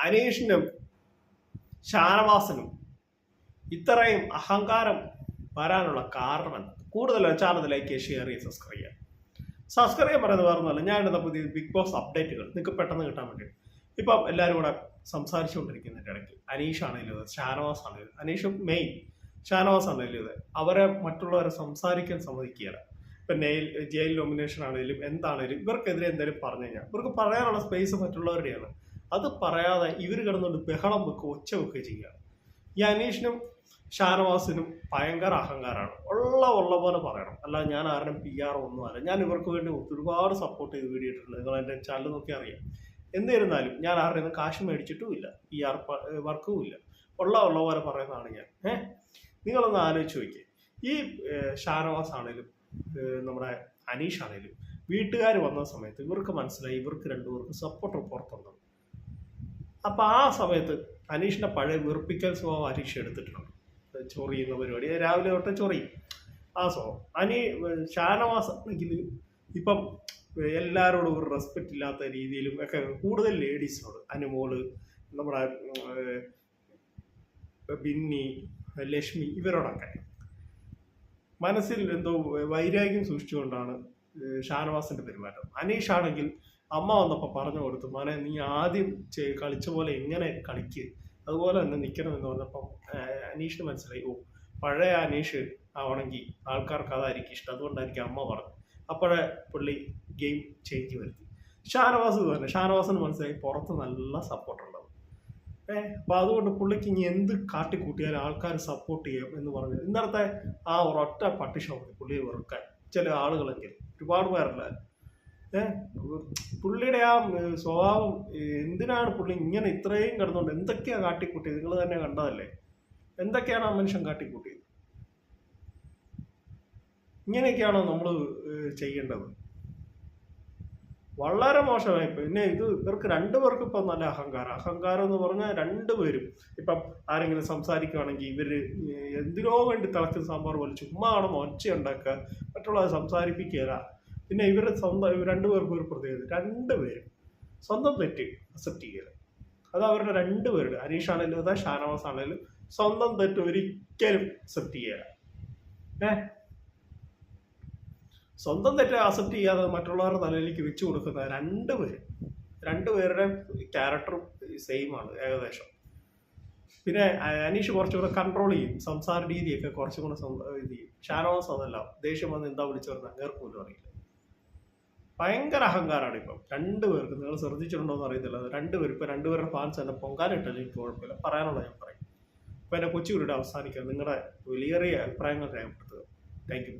അനീഷിനും ഷാനവാസിനും ഇത്രയും അഹങ്കാരം വരാനുള്ള കാരണം കൂടുതൽ ചാനൽ ലൈക്ക് ഷെയർ ചെയ്ത് സബ്സ്ക്രൈബ് ചെയ്യാം. സബ്സ്ക്രൈബ് ചെയ്യാൻ പറയുന്നത് പറഞ്ഞല്ല, ഞാൻ ഇടുന്ന പുതിയ ബിഗ് ബോസ് അപ്ഡേറ്റുകൾ നിങ്ങൾക്ക് പെട്ടെന്ന് കിട്ടാൻ വേണ്ടി ഇപ്പം എല്ലാവരും കൂടെ സംസാരിച്ചുകൊണ്ടിരിക്കുന്നതിൻ്റെ ഇടയ്ക്ക് അനീഷാണെങ്കിലും ഷാനവാസ് ആണെങ്കിലും, അനീഷും മെയിൻ ഷാനവാസ് ആണെങ്കിലും ഇത് അവരെ മറ്റുള്ളവരെ സംസാരിക്കാൻ സമ്മതിക്കുകയാണ്. ഇപ്പം ജയിൽ നോമിനേഷൻ ആണെങ്കിലും എന്താണെങ്കിലും ഇവർക്കെതിരെ എന്തെങ്കിലും പറഞ്ഞു കഴിഞ്ഞാൽ ഇവർക്ക് പറയാനുള്ള സ്പേസ് മറ്റുള്ളവരുടെയാണ്. അത് പറയാതെ ഇവർ കിടന്നുകൊണ്ട് ബഹളം വെക്കുക, ഒച്ച വെക്കുക ചെയ്യുകയാണ്. ഈ അനീഷിനും ഷാനവാസിനും ഭയങ്കര അഹങ്കാരമാണ്. ഉള്ള പോലെ പറയണം, അല്ല ഞാൻ ആരുടെയും PR ഒന്നുമല്ല. ഞാൻ ഇവർക്ക് വേണ്ടി ഒരുപാട് സപ്പോർട്ട് ചെയ്ത് വീഡിയോ ഇട്ടിട്ടുണ്ട്, നിങ്ങൾ എൻ്റെ ചാനൽ നോക്കി അറിയാം. എന്നിരുന്നാലും ഞാൻ ആരുടെയും കാശ് മേടിച്ചിട്ടുമില്ല, PR വർക്കും ഇല്ല. ഉള്ള പോലെ പറയുന്നതാണ് ഞാൻ. നിങ്ങളൊന്ന് ആലോചിച്ച് നോക്കിയേ. ഈ ഷാനവാസ് ആണേലും നമ്മുടെ അനീഷ് ആണേലും വീട്ടുകാർ വന്ന സമയത്ത് ഇവർക്ക് മനസ്സിലായി ഇവർക്ക് രണ്ടുപേർക്കും സപ്പോർട്ട് പുറത്തുണ്ട്. അപ്പം ആ സമയത്ത് അനീഷിൻ്റെ പഴയ വെറുപ്പിക്കൽ സ്വഭാവം അനീഷ് എടുത്തിട്ടുണ്ട്. ചൊറിയുന്ന പരിപാടി രാവിലെ തൊട്ട് ചൊറിയും ആ സ്വഭാവം. ഷാനവാസ് ആണെങ്കിൽ ഇപ്പം എല്ലാവരോടും ഒരു റെസ്പെക്റ്റ് ഇല്ലാത്ത രീതിയിലും ഒക്കെ കൂടുതൽ ലേഡീസിനോട്, അനുമോള്, നമ്മുടെ ബിന്നി, ലക്ഷ്മി, ഇവരോടൊക്കെ മനസ്സിൽ എന്തോ വൈരാഗ്യം സൂക്ഷിച്ചുകൊണ്ടാണ് ഷാനവാസിന്റെ പെരുമാറ്റം. അനീഷ് ആണെങ്കിൽ അമ്മ വന്നപ്പോൾ പറഞ്ഞു കൊടുത്തു, മോനെ നീ ആദ്യം കളിച്ച പോലെ എങ്ങനെ കളിക്ക്, അതുപോലെ തന്നെ നിൽക്കണം എന്ന് പറഞ്ഞപ്പം അനീഷിന് മനസ്സിലായി, പഴയ അനീഷ് ആവണമെങ്കിൽ ആൾക്കാർക്ക് അതായിരിക്കും ഇഷ്ടം, അതുകൊണ്ടായിരിക്കും അമ്മ പറഞ്ഞു. അപ്പോഴേ പുള്ളി ഗെയിം ചേഞ്ച് വരുത്തി. ഷാനവാസ് തന്നെ, ഷാനവാസിന് മനസ്സിലായി പുറത്ത് നല്ല സപ്പോർട്ടുണ്ടാവും. അപ്പോൾ അതുകൊണ്ട് പുള്ളിക്ക് ഇനി എന്ത് കാട്ടിക്കൂട്ടിയാലും ആൾക്കാർ സപ്പോർട്ട് ചെയ്യും എന്ന് പറഞ്ഞു ഇന്നലത്തെ ആ ഒരൊറ്റ പട്ടിഷോപ്പ് പുള്ളിയെ വെറുക്കാൻ ചില ആളുകളെങ്കിലും, ഒരുപാട് പേരല്ല. പുള്ളിയുടെ ആ സ്വഭാവം എന്തിനാണ് പുള്ളി ഇങ്ങനെ ഇത്രയും കിടന്നുകൊണ്ട് എന്തൊക്കെയാ കാട്ടിക്കൂട്ടിയത്? നിങ്ങൾ തന്നെ കണ്ടതല്ലേ, എന്തൊക്കെയാണ് ആ മനുഷ്യൻ കാട്ടിക്കൂട്ടിയത്? ഇങ്ങനെയൊക്കെയാണോ നമ്മൾ ചെയ്യേണ്ടത്? വളരെ മോശമായി. പിന്നെ ഇവർക്ക് രണ്ടുപേർക്കും ഇപ്പം നല്ല അഹങ്കാരം എന്ന് പറഞ്ഞാൽ രണ്ടുപേരും ഇപ്പം ആരെങ്കിലും സംസാരിക്കുകയാണെങ്കിൽ ഇവര് എന്തിനോ വേണ്ടി തിളക്കുന്ന സാമ്പാർ പോലെ ചുമ്മാ ആണ് ഒച്ച ഉണ്ടാക്കുക, മറ്റുള്ളവരെ സംസാരിപ്പിക്കുക. പിന്നെ രണ്ടുപേർക്കും ഒരു പ്രത്യേകത, രണ്ടുപേരും സ്വന്തം തെറ്റ് അക്സെപ്റ്റ് ചെയ്യുക. അത് അവരുടെ രണ്ടുപേരുടെ, അനീഷ് ആണെങ്കിലും അതാ ഷാനവാസ് ആണെങ്കിലും സ്വന്തം തെറ്റ് ഒരിക്കലും അക്സെപ്റ്റ് ചെയ്യുക. സ്വന്തം തെറ്റ് അക്സെപ്റ്റ് ചെയ്യാതെ മറ്റുള്ളവരുടെ തലയിലേക്ക് വെച്ചു കൊടുക്കുന്ന രണ്ടുപേരുടെ ക്യാരക്ടറും സെയിം ആണ് ഏകദേശം. പിന്നെ അനീഷ് കുറച്ചുകൂടെ കൺട്രോൾ ചെയ്യും, സംസാര രീതിയൊക്കെ കുറച്ചും കൂടെ ഇത് ചെയ്യും. ഷാനവാസ് അതല്ല, ദേഷ്യം വന്ന് എന്താ വിളിച്ചു പറഞ്ഞാൽ അങ്ങേർക്ക് പോലും അറിയില്ല. ഭയങ്കര അഹങ്കാരമാണ് ഇപ്പം രണ്ടുപേർക്ക്. നിങ്ങൾ ശ്രദ്ധിച്ചിട്ടുണ്ടോ എന്ന് അറിയത്തില്ല, രണ്ടുപേരുടെ ഫാൻസ് തന്നെ പൊങ്കാലിട്ടാലും എനിക്ക് കുഴപ്പമില്ല, പറയാനുള്ള ഞാൻ പറയും. അപ്പം എൻ്റെ കൊച്ചു വീട് അവസാനിക്കുക. നിങ്ങളുടെ വലിയ അഭിപ്രായങ്ങൾ രേഖപ്പെടുത്തുക. Thank you.